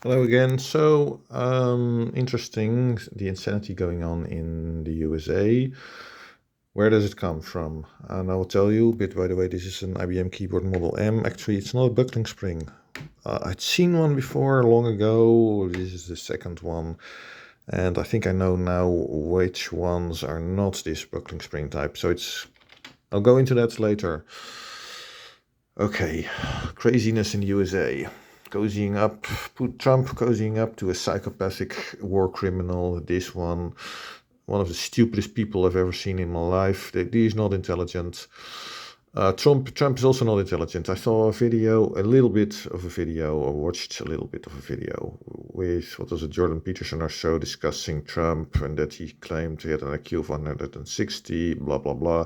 Hello again. Interesting, the insanity going on in the USA. Where does it come from? And I will tell you, bit by the way, this is an IBM keyboard Model M. Actually, it's not a buckling spring. I'd seen one before long ago. This is the second one. And I think I know now which ones are not this buckling spring type. I'll go into that later. Okay, craziness in the USA. Trump cozying up to a psychopathic war criminal. This one of the stupidest people I've ever seen in my life. He is not intelligent. Trump is also not intelligent. I saw a little bit of a video, or watched a little bit of a video with, what was it, Jordan Peterson or so, discussing Trump and that he claimed he had an IQ of 160, blah, blah, blah.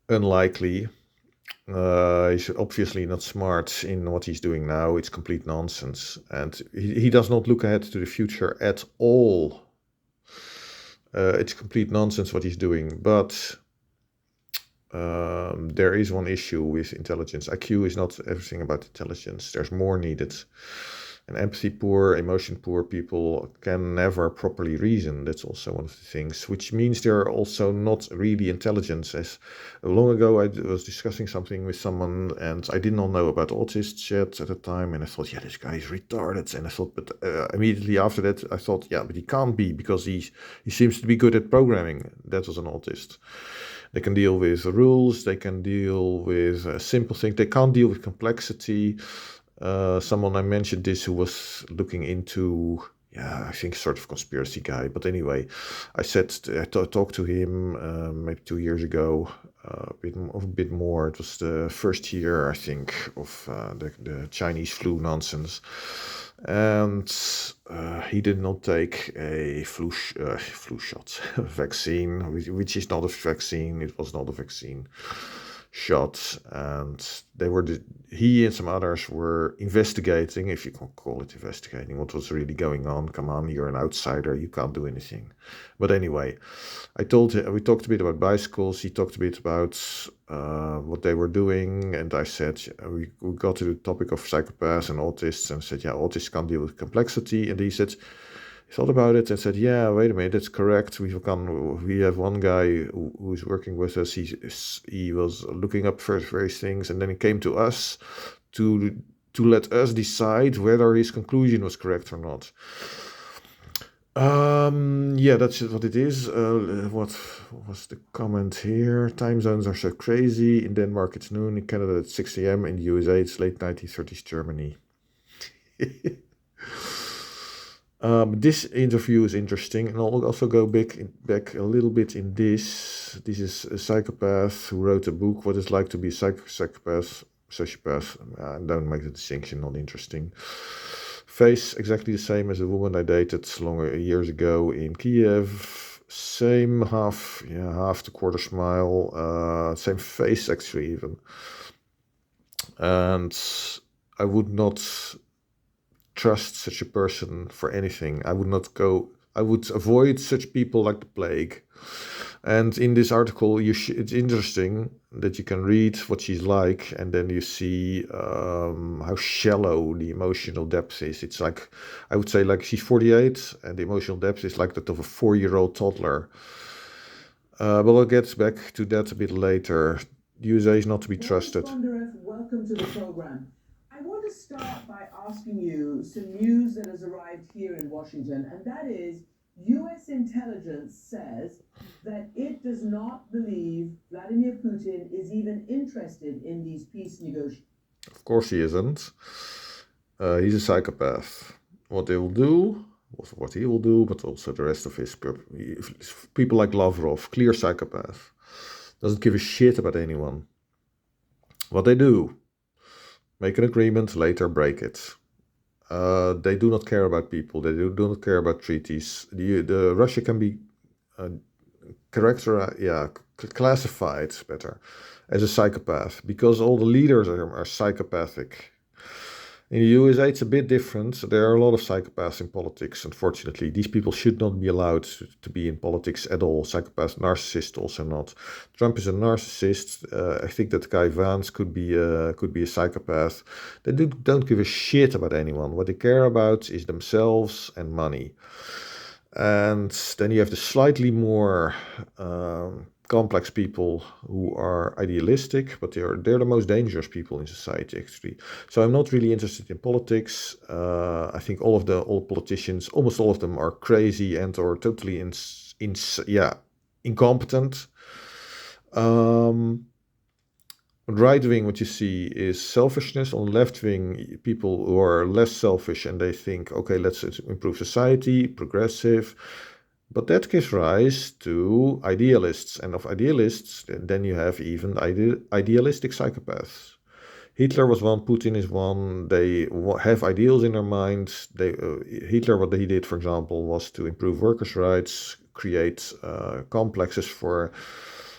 Unlikely. He's obviously not smart in what he's doing now. It's complete nonsense. And he does not look ahead to the future at all. It's complete nonsense what he's doing. But there is one issue with intelligence. IQ is not everything about intelligence. There's more needed. And empathy poor, emotion poor people can never properly reason. That's also one of the things, which means they're also not really intelligent. As long ago, I was discussing something with someone, and I did not know about autists yet at the time, and I thought, yeah, this guy is retarded. And I thought, but immediately after that, I thought, yeah, but he can't be because he seems to be good at programming. That was an autist. They can deal with rules. They can deal with simple things. They can't deal with complexity. Someone I mentioned this who was looking into, yeah, I think sort of conspiracy guy. But anyway, I talked to him maybe 2 years ago, a bit more. It was the first year, I think, of the Chinese flu nonsense. And he did not take a flu shot, vaccine, which is not a vaccine. It was not a vaccine shot, and he and some others were investigating, if you can call it investigating, what was really going on. Come on, you're an outsider, you can't do anything. But anyway, I told him, we talked a bit about bicycles, he talked a bit about what they were doing, and I said, we got to the topic of psychopaths and autists, and said, yeah, autists can't deal with complexity, and he said, thought about it and said, "Yeah, wait a minute, that's correct. We have one guy who's working with us. He was looking up for various things, and then he came to us to let us decide whether his conclusion was correct or not." Yeah, that's what it is. What was the comment here? Time zones are so crazy. In Denmark, it's noon. In Canada, it's 6 a.m. In the USA, it's late 1930s Germany. This interview is interesting, and I'll also go back a little bit in this. This is a psychopath who wrote a book, What It's Like to Be a Psychopath, Sociopath. Don't make the distinction, not interesting. Face exactly the same as a woman I dated years ago in Kiev. Same half to quarter smile, same face actually even. And I would not trust such a person for anything. I would avoid such people like the plague. And in this article, it's interesting that you can read what she's like, and then you see how shallow the emotional depth is. It's like, I would say, like she's 48, and the emotional depth is like that of a 4-year-old toddler. But I'll get back to that a bit later. The USA is not to be trusted. Welcome to the program. I want to start by asking you some news that has arrived here in Washington, and that is U.S. intelligence says that it does not believe Vladimir Putin is even interested in these peace negotiations. Of course he isn't. He's a psychopath. What he will do, but also the rest of his people like Lavrov, clear psychopath, doesn't give a shit about anyone. What they do, make an agreement, later break it. They do not care about people. They do not care about treaties. The Russia can be classified better as a psychopath because all the leaders are psychopathic. In the USA, it's a bit different. There are a lot of psychopaths in politics, unfortunately. These people should not be allowed to be in politics at all. Psychopaths, narcissists also not. Trump is a narcissist. I think that Guy Vance could be a psychopath. They don't give a shit about anyone. What they care about is themselves and money. And then you have the slightly more complex people who are idealistic, but they're the most dangerous people in society, actually. So I'm not really interested in politics. I think all politicians, almost all of them, are crazy and or totally incompetent. On right wing, what you see is selfishness. On left wing, people who are less selfish and they think, okay, let's improve society, progressive. But that gives rise to idealists, and of idealists, then you have even idealistic psychopaths. Hitler was one, Putin is one. They have ideals in their mind. Hitler, what he did, for example, was to improve workers' rights, create complexes for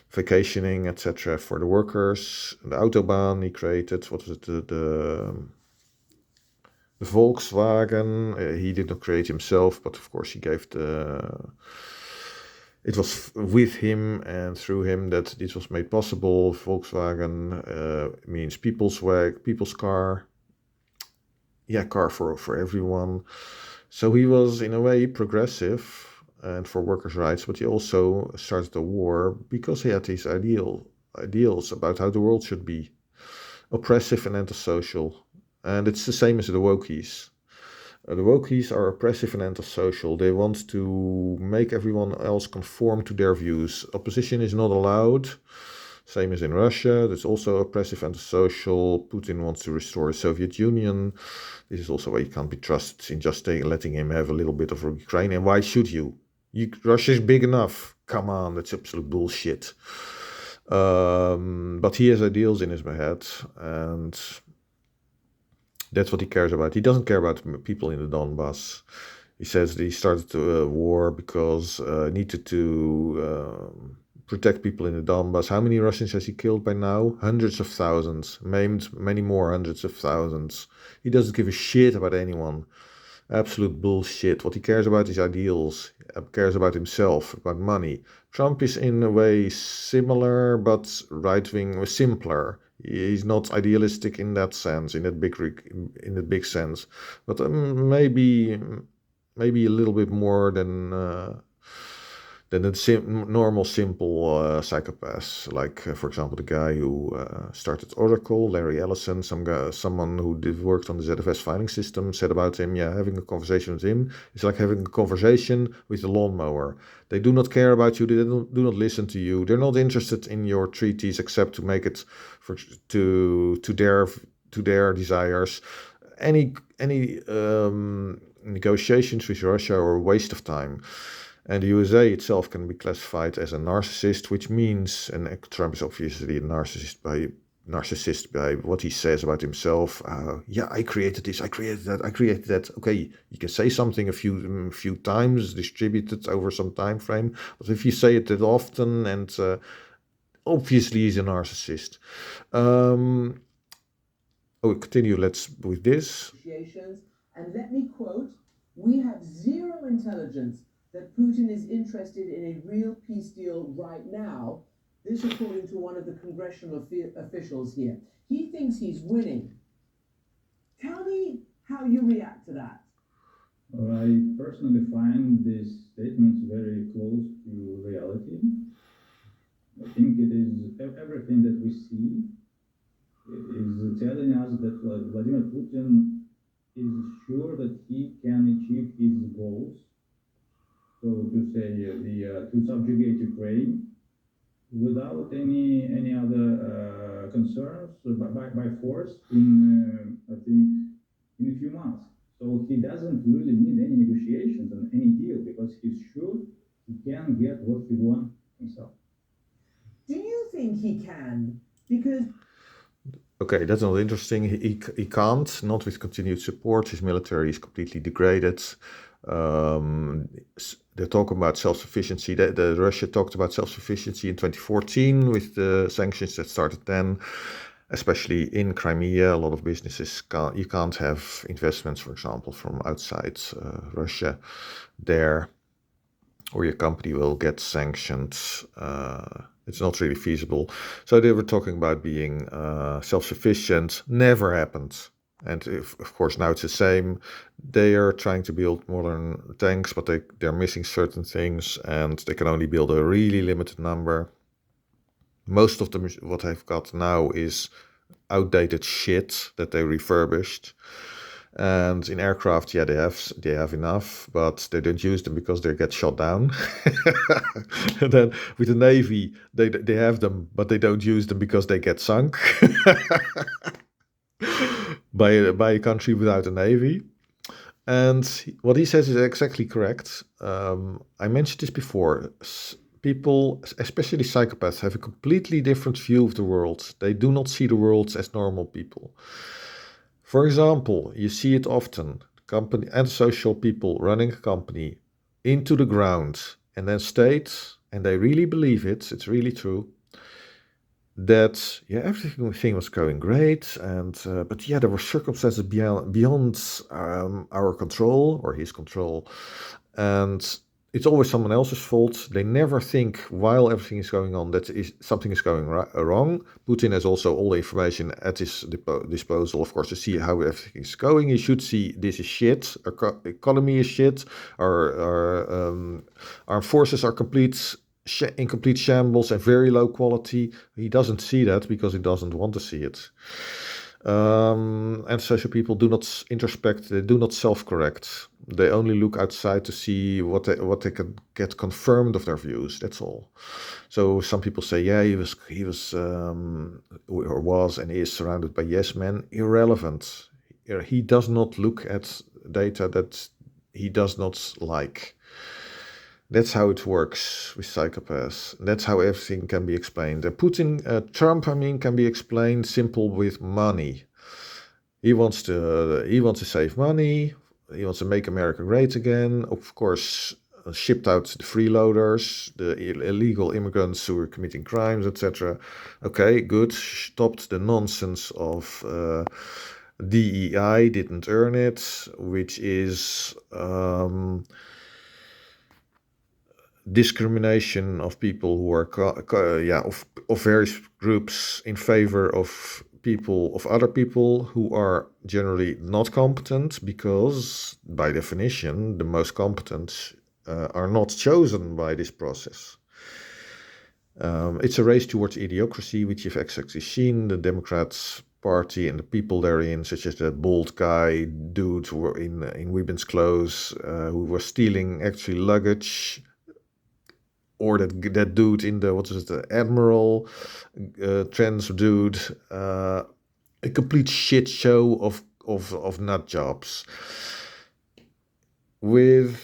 vacationing, etc., for the workers. The Autobahn he created, what was it, the Volkswagen, he did not create himself, but of course he gave it was with him and through him that this was made possible. Volkswagen means people's car. Yeah, car for everyone. So he was in a way progressive and for workers' rights, but he also started a war because he had these ideals about how the world should be, oppressive and antisocial. And it's the same as the wokies. The wokies are oppressive and antisocial. They want to make everyone else conform to their views. Opposition is not allowed. Same as in Russia. That's also oppressive, antisocial. Putin wants to restore the Soviet Union. This is also why you can't be trusted in just letting him have a little bit of Ukraine. And why should you? Russia is big enough. Come on, that's absolute bullshit. But he has ideals in his head, and that's what he cares about. He doesn't care about people in the Donbass. He says that he started a war because he needed to protect people in the Donbass. How many Russians has he killed by now? Hundreds of thousands. Maimed many more hundreds of thousands. He doesn't give a shit about anyone. Absolute bullshit. What he cares about is ideals. He cares about himself, about money. Trump is in a way similar, but right-wing, simpler. He's not idealistic in that sense, in that big sense, but maybe a little bit more than the normal simple psychopaths. Like for example, the guy who started Oracle, Larry Ellison, someone who worked on the ZFS filing system, said about him, having a conversation with him is like having a conversation with a lawnmower. They do not care about you. They do not listen to you. They're not interested in your treaties except to make it to their desires. Any negotiations with Russia are a waste of time. And the USA itself can be classified as a narcissist, which means, and Trump is obviously a narcissist by what he says about himself. I created this, I created that. Okay, you can say something a few times, distributed over some time frame, but if you say it that often, and obviously he's a narcissist. Continue. Let's with this. And let me quote: "We have zero intelligence that Putin is interested in a real peace deal right now." This according to one of the congressional officials here. He thinks he's winning. Tell me how you react to that. I personally find these statements very close to reality. I think it is everything that we see is telling us that Vladimir Putin is sure that he can achieve his goals. So to say, to subjugate Ukraine without any other concerns by force in I think in a few months. So he doesn't really need any negotiations and any deal because he's sure he can get what he wants himself. Do you think he can? Because okay, that's not interesting. He can't, not with continued support. His military is completely degraded. They're talking about self-sufficiency. Russia talked about self-sufficiency in 2014 with the sanctions that started then. especially in Crimea. A lot of businesses you can't have investments, for example, from outside Russia there, or your company will get sanctioned. It's not really feasible. So they were talking about being self-sufficient. Never happened. And of course now it's the same. They are trying to build modern tanks, but they're missing certain things, and they can only build a really limited number. Most of them, what they've got now is outdated shit that they refurbished. And in aircraft, yeah, they have enough, but they don't use them because they get shot down. And then with the Navy, they have them, but they don't use them because they get sunk by a country without a Navy. And what he says is exactly correct. I mentioned this before. People, especially psychopaths, have a completely different view of the world. They do not see the world as normal people. For example, you see it often, company and social people running a company into the ground and then state, and they really believe it, it's really true, that yeah, everything was going great, and but yeah, there were circumstances beyond our control or his control, and it's always someone else's fault. They never think while everything is going on that something is going wrong. Putin has also all the information at his disposal, of course, to see how everything is going. He should see this is shit, our economy is shit, our armed forces are in complete shambles and very low quality. He doesn't see that because he doesn't want to see it. And social people do not introspect, they do not self-correct. They only look outside to see what they can get confirmed of their views. That's all. So some people say, yeah, he was or was and is surrounded by yes men. Irrelevant. He does not look at data that he does not like. That's how it works with psychopaths. That's how everything can be explained. Trump, can be explained simple with money. He wants to save money. He wants to make America great again. Of course, shipped out the freeloaders, the illegal immigrants who were committing crimes, etc. Okay, good. Stopped the nonsense of DEI, didn't earn it, which is discrimination of people who are of various groups in favor of other people who are generally not competent, because by definition the most competent are not chosen by this process. It's a race towards idiocracy, which you've exactly seen. The Democrats Party and the people therein, such as the bald guy dude who were in women's clothes, who was stealing actually luggage, or that dude in the Admiral, trans dude, a complete shit show of nut jobs. With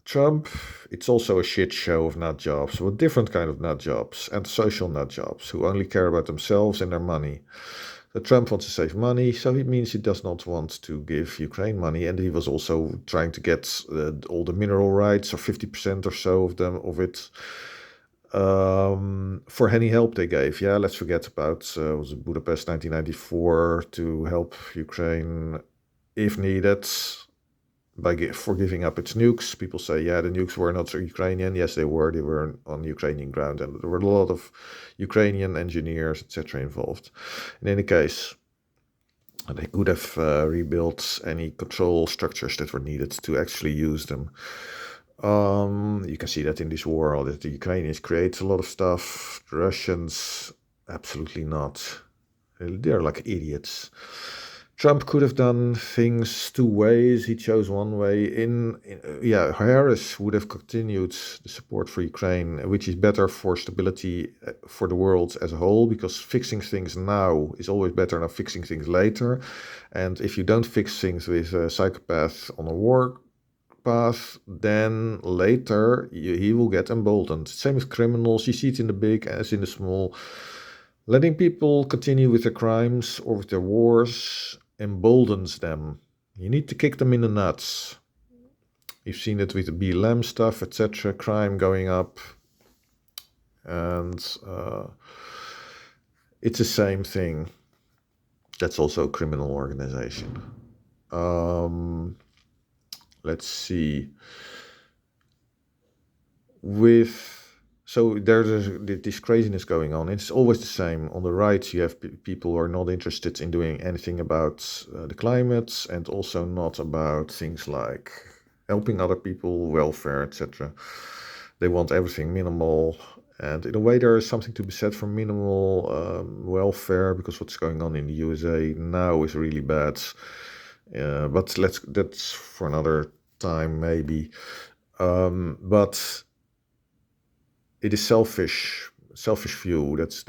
Trump, it's also a shit show of nut jobs, with different kind of nut jobs, and social nut jobs, who only care about themselves and their money. So Trump wants to save money, so it means he does not want to give Ukraine money, and he was also trying to get all the mineral rights, or 50% or so of it, for any help they gave. Yeah, let's forget about was it Budapest 1994 to help Ukraine if needed for giving up its nukes. People say, yeah, the nukes were not Ukrainian. Yes, they were on Ukrainian ground, and there were a lot of Ukrainian engineers, etc. involved. In any case, they could have rebuilt any control structures that were needed to actually use them. You can see that in this war, that the Ukrainians create a lot of stuff. The Russians, absolutely not. They're like idiots. Trump could have done things two ways. He chose one way. Harris would have continued the support for Ukraine, which is better for stability for the world as a whole, because fixing things now is always better than fixing things later. And if you don't fix things with a psychopath on a war path, then later he will get emboldened. Same with criminals. You see it in the big as in the small. Letting people continue with their crimes or with their wars emboldens them. You need to kick them in the nuts. You've seen it with the BLM stuff, etc., crime going up. And it's the same thing. That's also a criminal organization. Let's see. So there's this craziness going on. It's always the same. On the right, you have people who are not interested in doing anything about the climate, and also not about things like helping other people, welfare, etc. They want everything minimal. And in a way, there is something to be said for minimal welfare, because what's going on in the USA now is really bad. But that's for another time, maybe. But it is selfish view. That's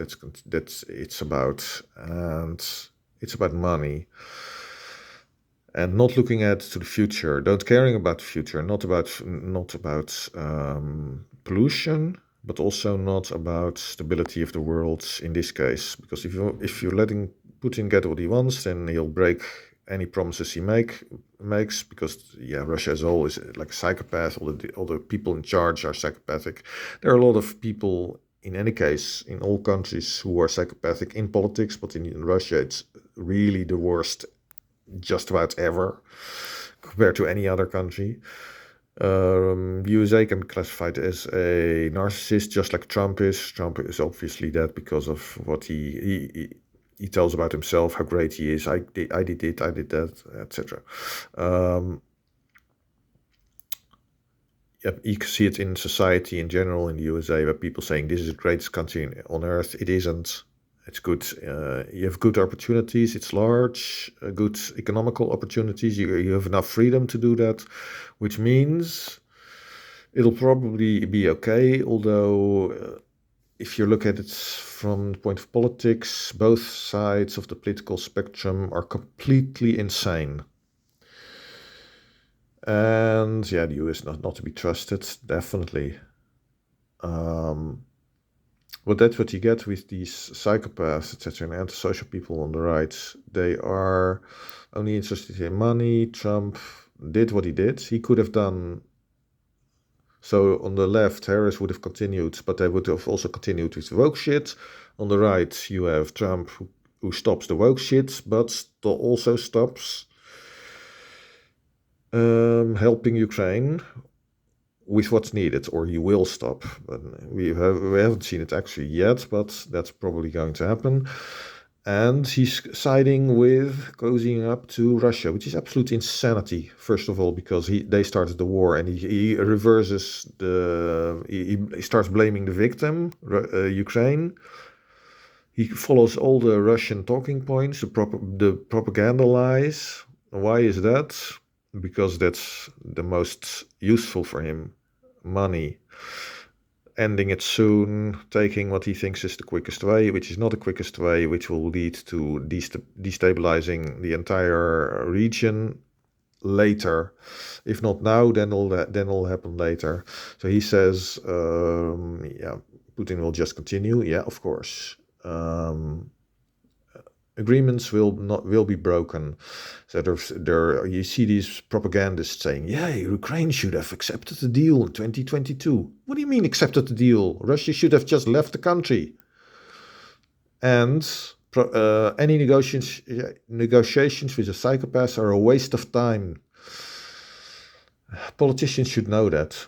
it's about, and it's about money, and not looking ahead to the future. Don't caring about the future. Not about pollution, but also not about stability of the world in this case. Because if you're letting Putin get what he wants, then he'll break any promises he makes, because Russia as a whole is like a psychopath. All the people in charge are psychopathic. There are a lot of people, in any case, in all countries, who are psychopathic in politics, but in Russia it's really the worst just about ever compared to any other country. USA can be classified as a narcissist, just like Trump is. Trump is obviously that because of what he tells about himself, how great he is. I did that, etc. You can see it in society in general in the USA, where people saying this is the greatest country on earth. It isn't. It's good. You have good opportunities. It's large, good economical opportunities. You have enough freedom to do that, which means it'll probably be okay. Although, if you look at it from the point of politics, both sides of the political spectrum are completely insane. And the US not to be trusted, definitely. But that's what you get with these psychopaths, etc., and antisocial people on the right. They are only interested in money. Trump did what he did. He could have done. So on the left, Harris would have continued, but they would have also continued with the woke shit. On the right, you have Trump, who stops the woke shit, but also stops helping Ukraine with what's needed, or he will stop. But we haven't seen it actually yet, but that's probably going to happen. And he's siding with cozying up to Russia, which is absolute insanity. First of all, because they started the war, and he reverses he starts blaming the victim, Ukraine. He follows all the Russian talking points, the propaganda lies. Why is that? Because that's the most useful for him. Money. Ending it soon, taking what he thinks is the quickest way, which is not the quickest way, which will lead to destabilizing the entire region later. If not now, then it'll happen later. So he says, Putin will just continue. Yeah, of course. Agreements will be broken. So you see these propagandists saying, Ukraine should have accepted the deal in 2022. What do you mean accepted the deal? Russia should have just left the country. And any negotiations with a psychopath are a waste of time. Politicians should know that.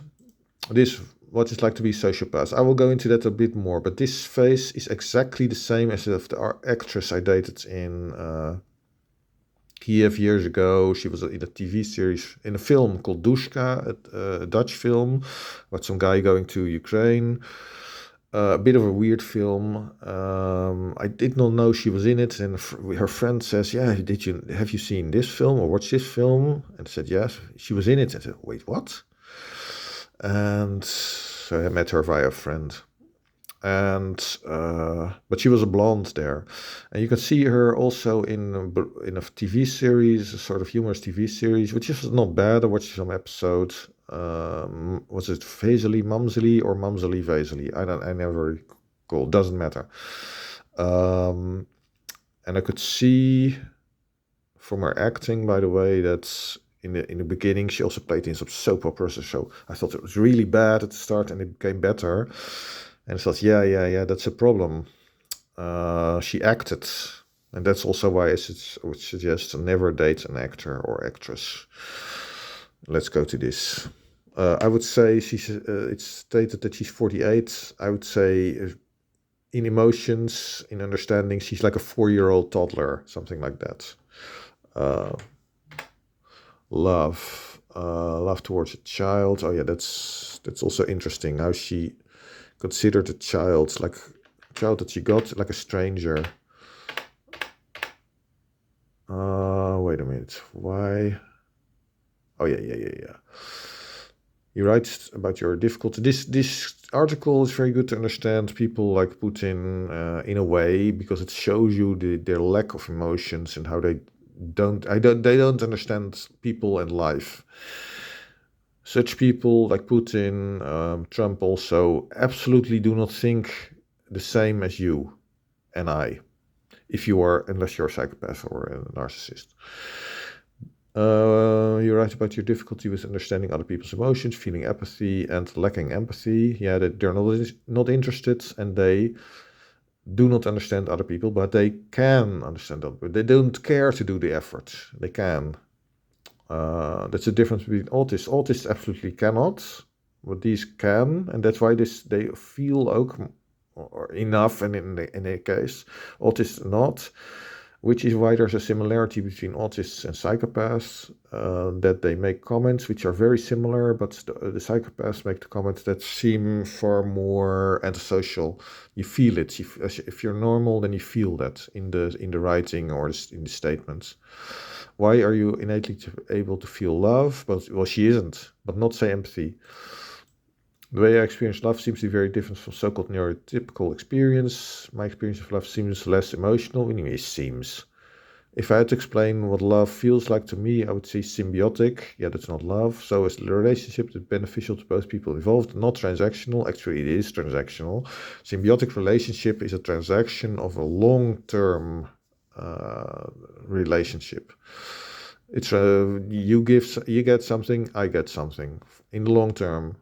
What it's like to be sociopath. I will go into that a bit more, but this face is exactly the same as the actress I dated in Kiev years ago. She was in a TV series, in a film called Dushka, a Dutch film, about some guy going to Ukraine. A bit of a weird film. I did not know she was in it, and her friend says, have you seen this film or watched this film? And I said, yes, she was in it. I said, wait, what? And so I met her via a friend, and but she was a blonde there, and you can see her also in a TV series, a sort of humorous TV series, which is not bad. I watched some episodes. Was it Vasily Mumsley or Mumsley Vasily? I never recall. Doesn't matter. And I could see from her acting, by the way, that in the beginning she also played in some soap operas. So I thought it was really bad at the start, and it became better. And I thought, yeah, that's a problem. she acted. And that's also why I would suggest never date an actor or actress. Let's go to this. I would say it's stated that she's 48. I would say in emotions, in understanding, she's like a 4-year-old toddler, something like that. Love towards a child. Oh yeah, that's also interesting. How she considered a child that she got like a stranger. Wait a minute. Why? Oh yeah. You write about your difficulty. This article is very good to understand people like Putin in a way, because it shows you their lack of emotions and how they don't understand people and life. Such people like Putin, Trump also, absolutely do not think the same as you and I, unless you're a psychopath or a narcissist. You write about your difficulty with understanding other people's emotions, feeling apathy and lacking empathy. Yeah, that they're not interested and they do not understand other people, but they can understand them. But they don't care to do the effort. They can. That's the difference between autists. Autists absolutely cannot, but these can, and that's why they feel or enough. And in a case, autists not. Which is why there's a similarity between autists and psychopaths, that they make comments which are very similar, but the psychopaths make the comments that seem far more antisocial. You feel it. If you're normal, then you feel that in the writing or in the statements. Why are you innately able to feel love? Well, she isn't, but not say empathy. The way I experience love seems to be very different from so-called neurotypical experience. My experience of love seems less emotional. Anyway, seems. If I had to explain what love feels like to me, I would say symbiotic. Yeah, that's not love. So is the relationship that's beneficial to both people involved, not transactional. Actually, it is transactional. Symbiotic relationship is a transaction of a long-term relationship. It's you get something, I get something in the long term.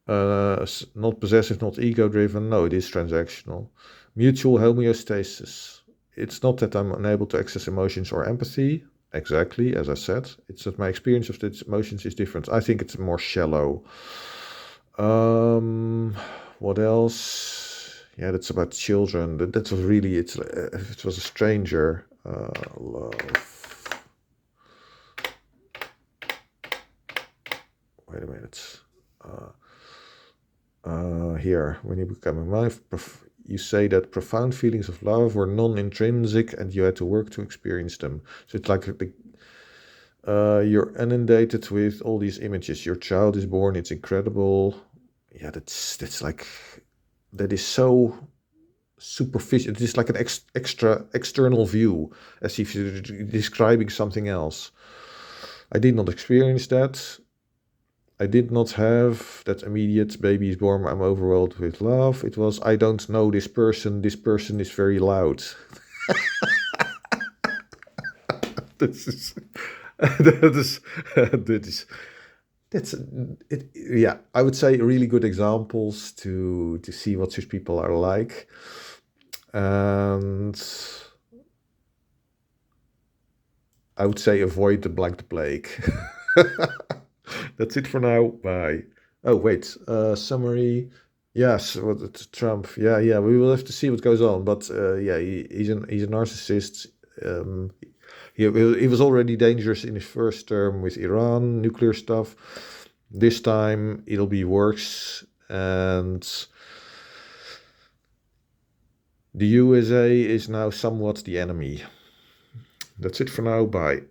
Not possessive, not ego-driven. No, it is transactional. Mutual homeostasis. It's not that I'm unable to access emotions or empathy. Exactly, as I said. It's that my experience of these emotions is different. I think it's more shallow. What else? Yeah, that's about children. That was really, it was a stranger. Love. Wait a minute. Here, when you become a wife, you say that profound feelings of love were non-intrinsic and you had to work to experience them. So it's like you're inundated with all these images. Your child is born, it's incredible. Yeah, that's like, that is so superficial. It is like an external view, as if you're describing something else. I did not experience that. I did not have that immediate baby is born, I'm overwhelmed with love. It was, I don't know this person is very loud. Yeah, I would say really good examples to see what such people are like. And I would say avoid the black plague. That's it for now. Bye. Oh, wait. Summary. Yes, Trump. Yeah. We will have to see what goes on. But yeah, he's a narcissist. He was already dangerous in his first term with Iran, nuclear stuff. This time it'll be worse. And the USA is now somewhat the enemy. That's it for now. Bye.